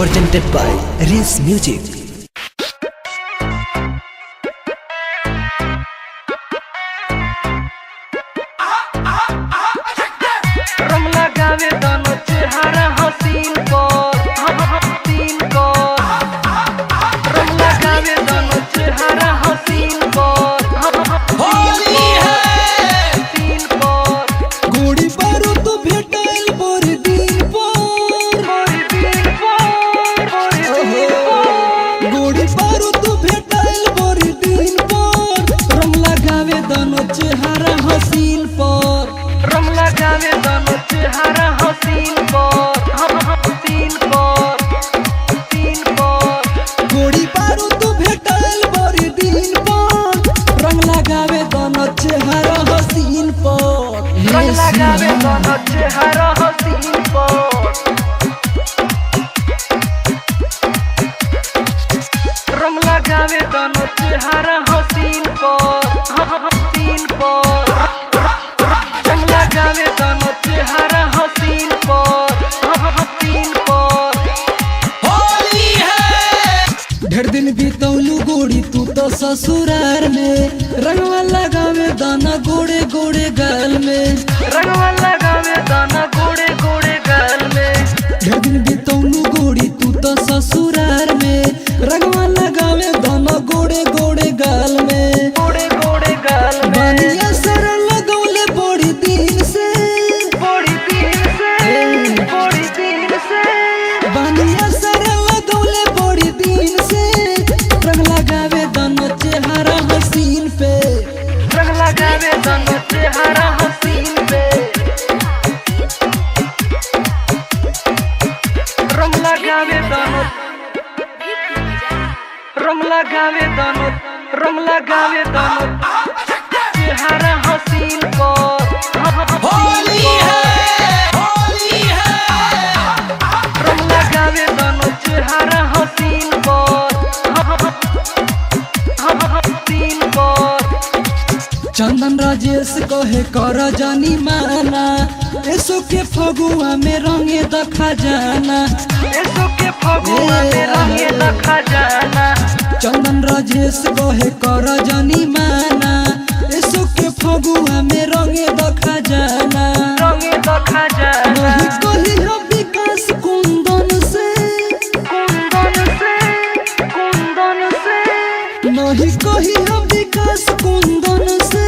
presented by Race Music. रम लगावे दोनों चेहरा हसीन को हसीन को रम लगावे दोनों चेहरा हसीन को होली है हसीन को गोड़ी पारो तो भेटल बोर दिन पर गोड़ी पारो तो भेटल बोर दिन पर रम लगावे दोनों चेहरा हसीन पर रम लगावे दोनों चेहरा हसीन पर हसीन पर हसीन पर गोड़ी पारो तो भेटल बोर दिन पर रंग लगावे दोनों चेहरा हसीन पर रंग लगावे दोनों चेहरा हसीन पर रंग लगावे दोनों चेहरा हसीन पर हसीन पर रंग लगावे दोनों चेहरा हसीन पर हसीन पर होली है ढेर दिन बीतौलू गोड़ी तू तो ससुरार में रंगवा लगावे दाना गोड़े गोड़े गाल में रंगवा लगावे दाना गोड़े गोड़े गाल में ढेर दिन बीतौलू गोड़ी तू तो ससुरार में रंगवा लगावे दाना गोड़े गोड़े गाल में गोड़े गोड़े गाल में बानिया सर लगौले बड़ी दिन से बड़ी दिन से बड़ी दिन से बानिया सर लगौले बड़ी दिन से रंग लगावे दाना चेहरा हसीन पे रंग लगावे दोनों चेहरा हसीन पे रंग लगावे दोनों रंग लगावे दोनों रंग लगावे दोनों चेहरा हसीन पर होली है होली है रंग लगावे दोनों चेहरा हसीन पर हसीन पर चंदन राजेश कहे कर जानी माना ऐसो के फगुआ में रंगे दखा जाना ऐसो के फगुआ में रंगे दखा जाना चंदन राजेश कहे कर जानी माना ऐसो के फगुआ में रंगे दखा जाना रंगे दखा जाना नहीं कही हम विकास कुंदन से कुंदन से कुंदन से नहीं कही हम विकास कुंदन से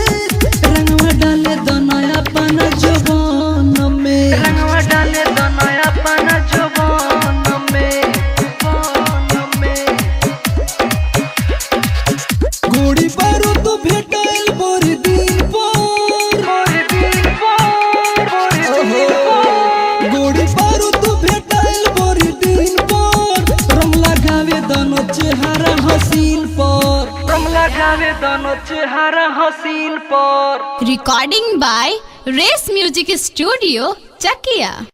रंगवा डाले दनाया अपन जवान में रंगवा डाले दोनों अपन जवान में गोड़ी पारो तो भेटल बोर दिन पर बड़ी दिन पर गोड़ी पारो तो भेटल बोर दिन पर रंग लगावे दोनों चेहरा हसीन पर रंग लगावे दोनों चेहरा हसीन पर Recording by Race Music Studio, Chakia.